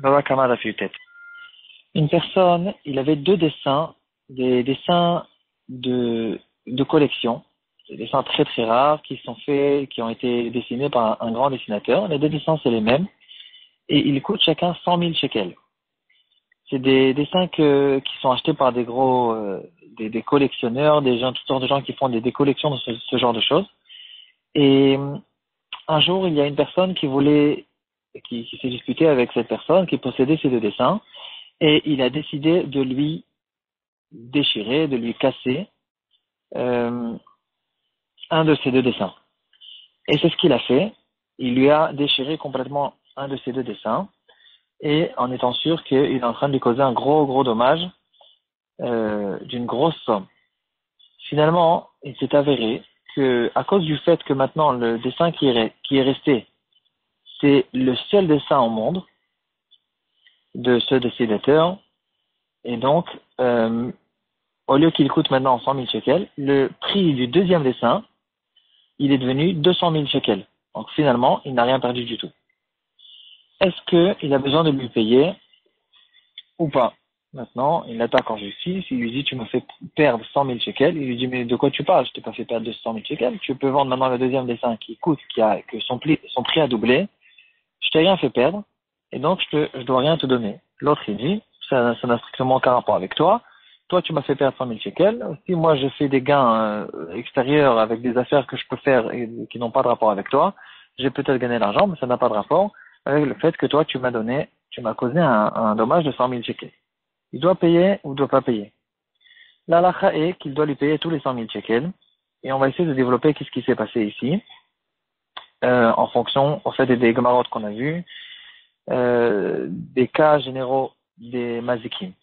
Baba Kamal a fait tête. Une personne, il avait deux dessins, des dessins de collection, des dessins très très rares qui sont faits, qui ont été dessinés par un grand dessinateur. Les deux dessins, c'est les mêmes et ils coûtent chacun 100 000 shekels. C'est des dessins qui sont achetés par des gros, des collectionneurs, des gens, toutes sortes de gens qui font des collections de ce genre de choses. Et un jour, il y a une personne qui s'est disputée avec cette personne qui possédait ces deux dessins. Et il a décidé de lui déchirer, de lui casser un de ces deux dessins. Et c'est ce qu'il a fait. Il lui a déchiré complètement un de ces deux dessins, et en étant sûr qu'il est en train de lui causer un gros dommage d'une grosse somme. Finalement, il s'est avéré que, à cause du fait que maintenant le dessin qui est resté, c'est le seul dessin au monde de ce dessinateur, et donc au lieu qu'il coûte maintenant 100 000 shekels, le prix du deuxième dessin, il est devenu 200 000 shekels. Donc finalement, il n'a rien perdu du tout. Est-ce qu'il a besoin de lui payer ou pas? Maintenant, il l'attaque en justice, il lui dit tu me fais perdre 100 000 shekels. Il lui dit mais de quoi tu parles? Je t'ai pas fait perdre 200 000 shekels. Tu peux vendre maintenant le deuxième dessin que son prix a doublé. Je t'ai rien fait perdre et donc je dois rien te donner. L'autre il dit ça n'a strictement aucun rapport avec toi. Toi, tu m'as fait perdre 100 000 shekels. Si moi, je fais des gains extérieurs avec des affaires que je peux faire et qui n'ont pas de rapport avec toi, j'ai peut-être gagné l'argent, mais ça n'a pas de rapport avec le fait que toi, tu m'as causé un dommage de 100 000 shekels. Il doit payer ou ne doit pas payer. L'halakha est qu'il doit lui payer tous les 100 000 shekels. Et on va essayer de développer qu'est-ce qui s'est passé ici, en fonction, au fait, des gemarotes qu'on a vus, des cas généraux des mazikim.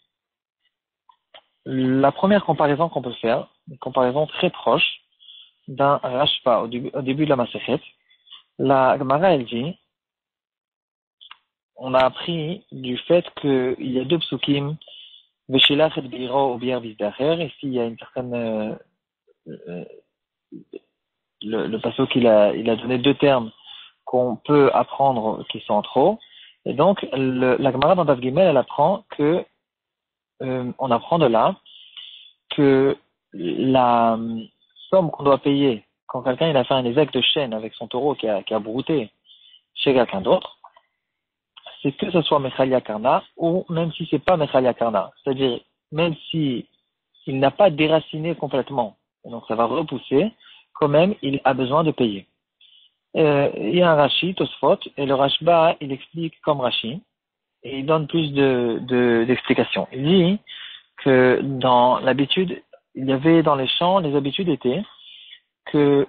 La première comparaison qu'on peut faire, une comparaison très proche d'un rashpa au début de la Masechet, la Gemara elle dit, on a appris du fait qu'il y a deux psukim, Veshilach et Biro ou Bier Vizdacher, ici il y a une certaine, euh, le pasuk il a donné deux termes qu'on peut apprendre qui sont trop, et donc la Gemara dans Daf Gimel elle apprend que, on apprend de là que la somme qu'on doit payer quand quelqu'un il a fait un évêque de chêne avec son taureau qui a brouté chez quelqu'un d'autre, c'est que ce soit Mechalia Karna ou même si c'est pas Mechalia Karna. C'est-à-dire, même si il n'a pas déraciné complètement, et donc ça va repousser, quand même, il a besoin de payer. Il y a un Rashi, Tosfot, et le Rashba, il explique comme Rashi, et il donne plus d'explications. Il dit que dans l'habitude, il y avait dans les champs, les habitudes étaient que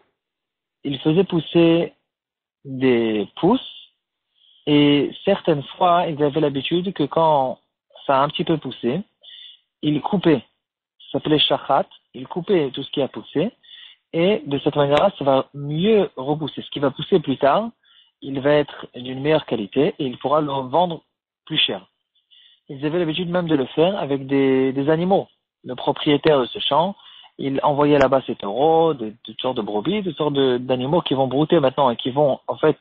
il faisait pousser des pousses et certaines fois, ils avaient l'habitude que quand ça a un petit peu poussé, ils coupaient. Ça s'appelait shachat. Ils coupaient tout ce qui a poussé et de cette manière-là, ça va mieux repousser. Ce qui va pousser plus tard, il va être d'une meilleure qualité et il pourra le vendre plus cher. Ils avaient l'habitude même de le faire avec des animaux. Le propriétaire de ce champ, il envoyait là-bas ses taureaux, toutes sortes de brebis, toutes sortes d'animaux qui vont brouter maintenant et qui vont, en fait,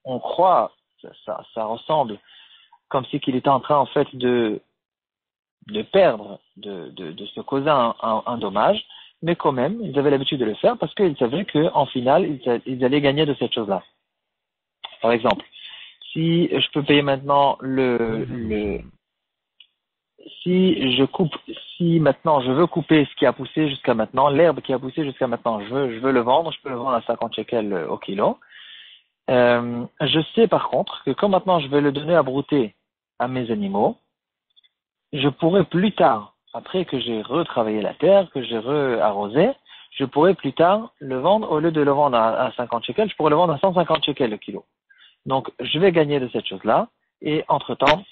on croit, ça ressemble comme si qu'il était en train, en fait, de perdre, de se causer un dommage, mais quand même, ils avaient l'habitude de le faire parce qu'ils savaient qu'en final, ils allaient gagner de cette chose-là. Par exemple, si je peux payer maintenant si maintenant je veux couper ce qui a poussé jusqu'à maintenant, l'herbe qui a poussé jusqu'à maintenant, je veux le vendre, je peux le vendre à 50 shekels au kilo. Je sais par contre que quand maintenant je vais le donner à brouter à mes animaux, je pourrais plus tard, après que j'ai retravaillé la terre, que j'ai arrosé, je pourrais plus tard le vendre, au lieu de le vendre à 50 shekels, je pourrais le vendre à 150 shekels le kilo. Donc je vais gagner de cette chose-là, et entre-temps,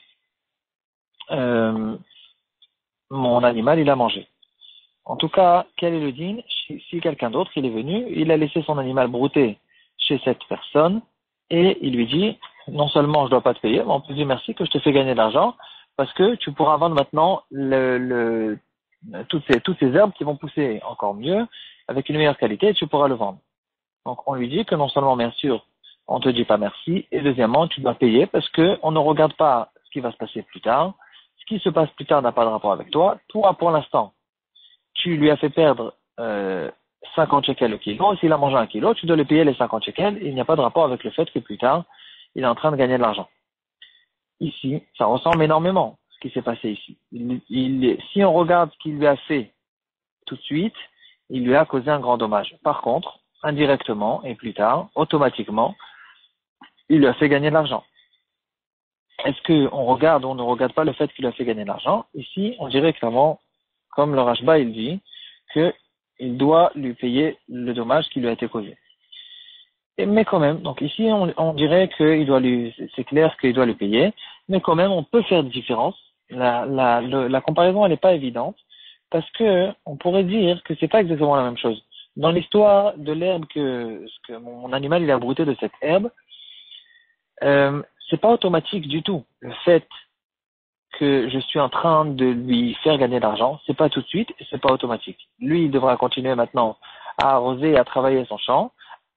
mon animal, il a mangé. En tout cas, quel est le din? Si quelqu'un d'autre, il est venu, il a laissé son animal brouter chez cette personne, et il lui dit, non seulement je dois pas te payer, mais on peut dire merci que je te fais gagner de l'argent, parce que tu pourras vendre maintenant toutes ces herbes qui vont pousser encore mieux, avec une meilleure qualité, et tu pourras le vendre. Donc on lui dit que non seulement, bien sûr, on te dit pas merci. Et deuxièmement, tu dois payer parce que on ne regarde pas ce qui va se passer plus tard. Ce qui se passe plus tard n'a pas de rapport avec toi. Toi, pour l'instant, tu lui as fait perdre 50 shekels le kilo. S'il a mangé un kilo, tu dois lui payer les 50 shekels. Il n'y a pas de rapport avec le fait que plus tard, il est en train de gagner de l'argent. Ici, ça ressemble énormément à ce qui s'est passé ici. Si on regarde ce qu'il lui a fait tout de suite, il lui a causé un grand dommage. Par contre, indirectement et plus tard, automatiquement, il lui a fait gagner de l'argent. Est-ce qu'on regarde ou on ne regarde pas le fait qu'il lui a fait gagner de l'argent? Ici, on dirait clairement, comme le Rashba, il dit, qu'il doit lui payer le dommage qui lui a été causé. Mais quand même, donc ici, on dirait qu'il doit c'est clair qu'il doit lui payer, mais quand même, on peut faire des différences. La comparaison, elle n'est pas évidente, parce que on pourrait dire que c'est pas exactement la même chose. Dans l'histoire de l'herbe que mon animal, il a brouté de cette herbe, c'est pas automatique du tout. Le fait que je suis en train de lui faire gagner de l'argent, c'est pas tout de suite et c'est pas automatique. Lui, il devra continuer maintenant à arroser et à travailler son champ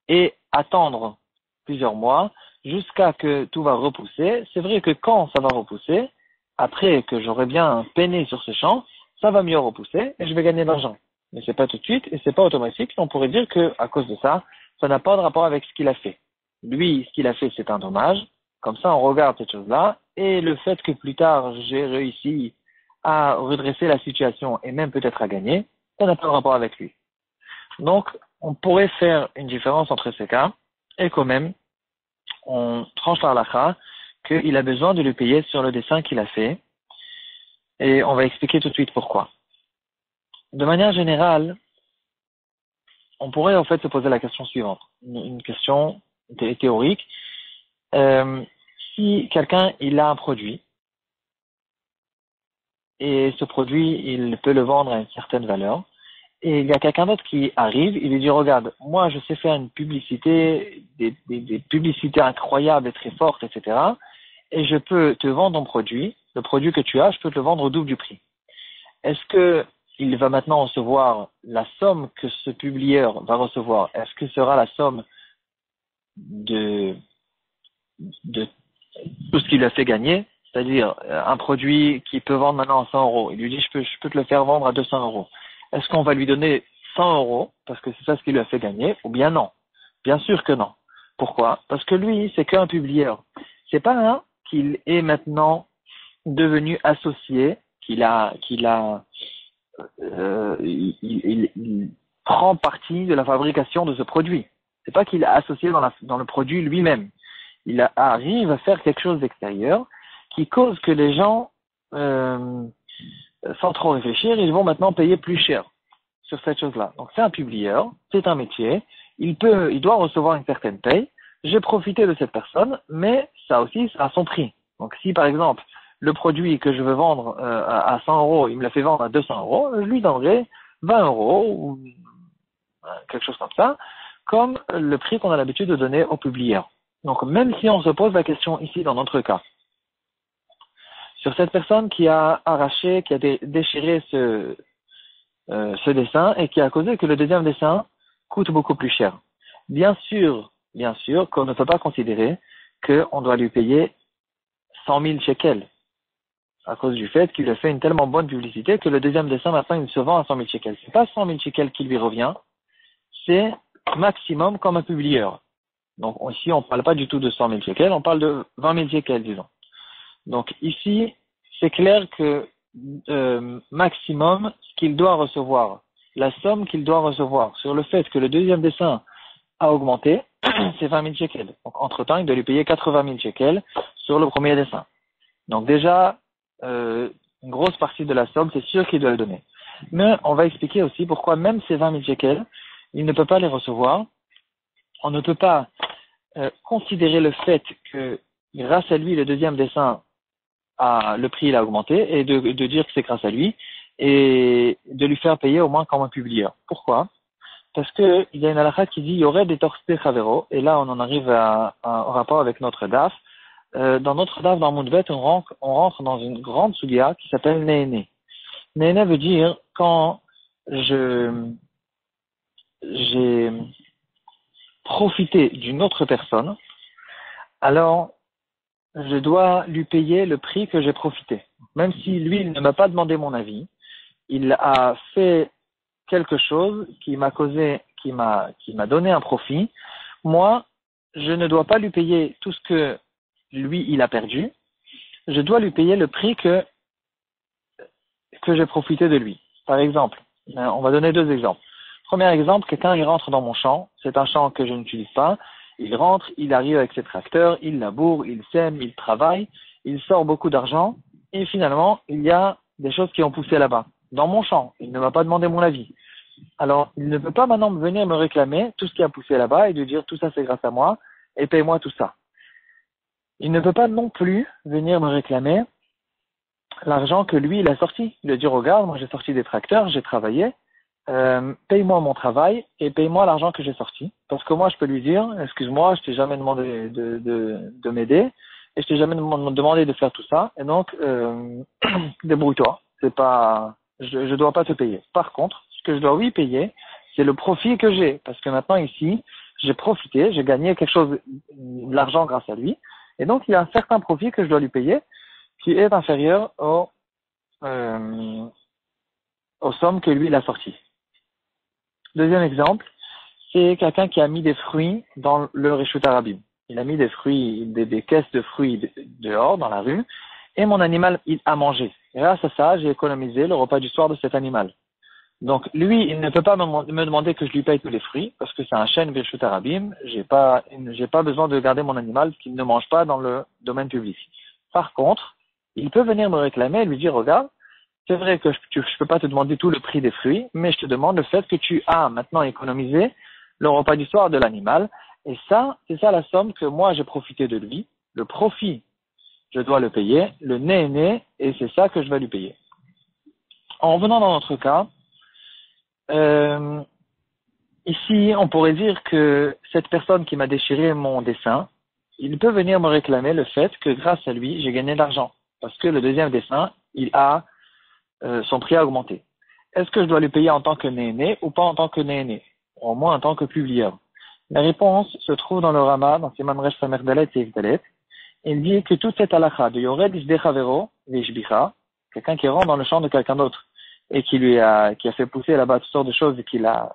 et attendre plusieurs mois jusqu'à que tout va repousser. C'est vrai que quand ça va repousser, après que j'aurai bien peiné sur ce champ, ça va mieux repousser et je vais gagner de l'argent. Mais c'est pas tout de suite et c'est pas automatique. On pourrait dire que à cause de ça, ça n'a pas de rapport avec ce qu'il a fait. Lui, ce qu'il a fait, c'est un dommage. Comme ça, on regarde cette chose-là. Et le fait que plus tard, j'ai réussi à redresser la situation et même peut-être à gagner, ça n'a pas de rapport avec lui. Donc, on pourrait faire une différence entre ces cas. Et quand même, on tranche par l'akha qu'il a besoin de lui payer sur le dessin qu'il a fait. Et on va expliquer tout de suite pourquoi. De manière générale, on pourrait en fait se poser la question suivante. Une question théorique. Si quelqu'un, il a un produit, et ce produit, il peut le vendre à une certaine valeur, et il y a quelqu'un d'autre qui arrive, il lui dit, regarde, moi je sais faire une publicité, des publicités incroyables et très fortes, etc., et je peux te vendre ton produit, le produit que tu as, je peux te le vendre au double du prix. Est-ce que il va maintenant recevoir la somme que ce publieur va recevoir? Est-ce que ce sera la somme de tout ce qu'il a fait gagner, c'est-à-dire un produit qui peut vendre maintenant à 100 euros. Il lui dit, je peux te le faire vendre à 200 euros. Est-ce qu'on va lui donner 100 euros parce que c'est ça ce qu'il lui a fait gagner ou bien non? Bien sûr que non. Pourquoi? Parce que lui, c'est qu'un publieur. C'est pas un qu'il est maintenant devenu associé, il prend partie de la fabrication de ce produit. C'est pas qu'il est associé dans le produit lui-même. Il arrive à faire quelque chose d'extérieur qui cause que les gens, sans trop réfléchir, ils vont maintenant payer plus cher sur cette chose-là. Donc c'est un publieur, c'est un métier, il doit recevoir une certaine paye. J'ai profité de cette personne, mais ça aussi, ça a son prix. Donc si par exemple, le produit que je veux vendre à 100 euros, il me l'a fait vendre à 200 euros, je lui donnerai 20 euros ou quelque chose comme ça, comme le prix qu'on a l'habitude de donner au publieur. Donc, même si on se pose la question ici, dans notre cas, sur cette personne qui a arraché, qui a déchiré ce dessin et qui a causé que le deuxième dessin coûte beaucoup plus cher. Bien sûr, qu'on ne peut pas considérer qu'on doit lui payer 100 000 shekels à cause du fait qu'il a fait une tellement bonne publicité que le deuxième dessin, maintenant, il se vend à 100 000 shekels. C'est pas 100 000 shekels qui lui revient, c'est maximum comme un publieur. Donc ici, on ne parle pas du tout de 100 000 shekels, on parle de 20 000 shekels, disons. Donc ici, c'est clair que maximum, ce qu'il doit recevoir, la somme qu'il doit recevoir sur le fait que le deuxième dessin a augmenté, c'est 20 000 shekels. Donc entre-temps, il doit lui payer 80 000 shekels sur le premier dessin. Donc déjà, une grosse partie de la somme, c'est sûr qu'il doit le donner. Mais on va expliquer aussi pourquoi même ces 20 000 shekels, il ne peut pas les recevoir. On ne peut pas considérer le fait que grâce à lui, le deuxième dessin, le prix il a augmenté et de dire que c'est grâce à lui et de lui faire payer au moins comme un publieur. Pourquoi? Parce que il y a une halakha qui dit il y aurait des torse chavero et là on en arrive à un rapport avec notre daf. Dans notre daf, dans Moudbet, on rentre dans une grande sugia qui s'appelle Néhéné. Néhéné veut dire quand j'ai profité d'une autre personne, alors je dois lui payer le prix que j'ai profité. Même si lui, il ne m'a pas demandé mon avis, il a fait quelque chose qui m'a causé, qui m'a donné un profit. Moi, je ne dois pas lui payer tout ce que lui, il a perdu. Je dois lui payer le prix que j'ai profité de lui. Par exemple, on va donner deux exemples. Premier exemple, quelqu'un il rentre dans mon champ, c'est un champ que je n'utilise pas, il rentre, il arrive avec ses tracteurs, il laboure, il sème, il travaille, il sort beaucoup d'argent, et finalement, il y a des choses qui ont poussé là-bas, dans mon champ, il ne m'a pas demandé mon avis. Alors, il ne peut pas maintenant venir me réclamer tout ce qui a poussé là-bas et de dire tout ça c'est grâce à moi, et paye-moi tout ça. Il ne peut pas non plus venir me réclamer l'argent que lui, il a sorti. Il a dit, regarde, moi j'ai sorti des tracteurs, j'ai travaillé, paye-moi mon travail et paye-moi l'argent que j'ai sorti. Parce que moi, je peux lui dire, excuse-moi, je t'ai jamais demandé de m'aider et je t'ai jamais demandé de faire tout ça. Et donc, débrouille-toi. C'est pas, je dois pas te payer. Par contre, ce que je dois oui payer, c'est le profit que j'ai. Parce que maintenant ici, j'ai profité, j'ai gagné quelque chose, de l'argent grâce à lui. Et donc, il y a un certain profit que je dois lui payer qui est inférieur euh, aux sommes que lui, il a sorties. Deuxième exemple, c'est quelqu'un qui a mis des fruits dans le Reshut Arabim. Il a mis des fruits, des caisses de fruits dehors, dans la rue, et mon animal, il a mangé. Et grâce à ça, j'ai économisé le repas du soir de cet animal. Donc, lui, il ne peut pas me demander que je lui paye tous les fruits, parce que c'est un chêne Reshut Arabim. J'ai pas besoin de garder mon animal qu'il ne mange pas dans le domaine public. Par contre, il peut venir me réclamer et lui dire, regarde, c'est vrai que je peux pas te demander tout le prix des fruits, mais je te demande le fait que tu as maintenant économisé le repas du soir de l'animal. Et ça, c'est ça la somme que moi j'ai profité de lui. Le profit, je dois le payer. Le nez est né, et c'est ça que je vais lui payer. En revenant dans notre cas, euh, ici, on pourrait dire que cette personne qui m'a déchiré mon dessin, il peut venir me réclamer le fait que grâce à lui, j'ai gagné de l'argent. Parce que le deuxième dessin, son prix a augmenté. Est-ce que je dois lui payer en tant que né ou pas en tant que né au moins en tant que publieur? La réponse se trouve dans le Rama, dans Siman Resh Samer Dalet et Dalet. Il dit que toute cette halakha de Yored Isdechavero, Vishbicha, quelqu'un qui rentre dans le champ de quelqu'un d'autre et qui a fait pousser là-bas toutes sortes de choses et qu'il a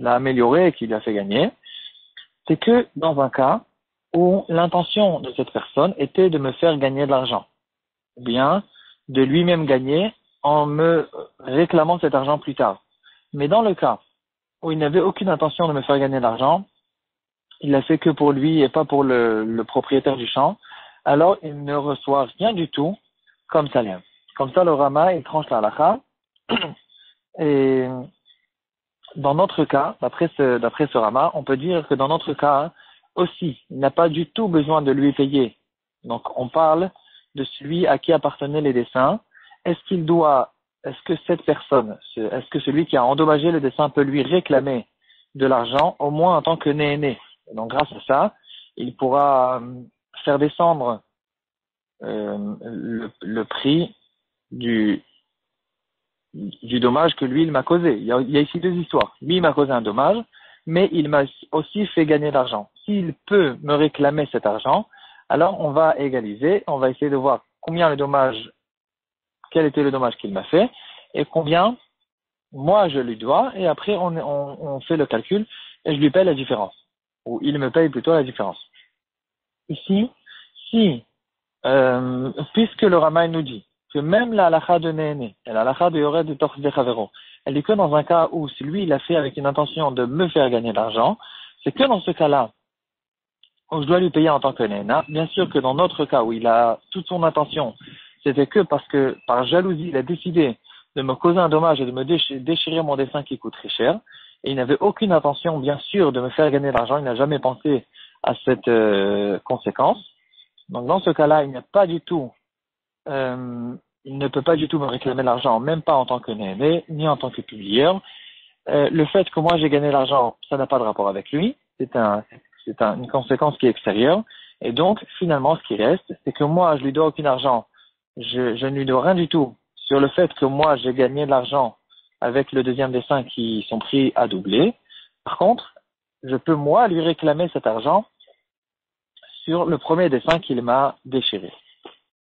amélioré et qui lui a fait gagner, c'est que dans un cas où l'intention de cette personne était de me faire gagner de l'argent, ou bien de lui-même gagner en me réclamant cet argent plus tard. Mais dans le cas où il n'avait aucune intention de me faire gagner de l'argent, il l'a fait que pour lui et pas pour le propriétaire du champ, alors il ne reçoit rien du tout comme salaire. Comme ça, le Rama, il tranche la halakha. Et dans notre cas, d'après ce Rama, on peut dire que dans notre cas aussi, il n'a pas du tout besoin de lui payer. Donc, on parle de celui à qui appartenaient les dessins. Est-ce que cette personne, est-ce que celui qui a endommagé le dessin peut lui réclamer de l'argent, au moins en tant que né? Donc, grâce à ça, il pourra faire descendre le prix du dommage que lui, il m'a causé. Il y a ici deux histoires. Lui, il m'a causé un dommage, mais il m'a aussi fait gagner de l'argent. S'il peut me réclamer cet argent, alors on va égaliser, on va essayer de voir quel était le dommage qu'il m'a fait, et combien moi je lui dois, et après on fait le calcul, et je lui paye la différence. Ou il me paye plutôt la différence. Ici, puisque le Rama nous dit que même la halakha de Néhéné et la halakha de Yored de Torch de Chavero, elle dit que dans un cas où si lui il a fait avec une intention de me faire gagner de l'argent, c'est que dans ce cas-là où je dois lui payer en tant que Néhéna. Bien sûr que dans notre cas où il a toute son intention, c'était que parce que par jalousie il a décidé de me causer un dommage et de me déchirer mon dessin qui coûte très cher, et il n'avait aucune intention bien sûr de me faire gagner de l'argent, il n'a jamais pensé à cette conséquence. Donc dans ce cas-là, il ne peut pas du tout me réclamer l'argent, même pas en tant que néné, ni en tant que publieur. Le fait que moi j'ai gagné l'argent, ça n'a pas de rapport avec lui. C'est une conséquence qui est extérieure. Et donc, finalement, ce qui reste, c'est que moi, je lui dois aucun argent. Je ne lui dois rien du tout sur le fait que moi, j'ai gagné de l'argent avec le deuxième dessin qui son prix a doublé. Par contre, je peux, moi, lui réclamer cet argent sur le premier dessin qu'il m'a déchiré.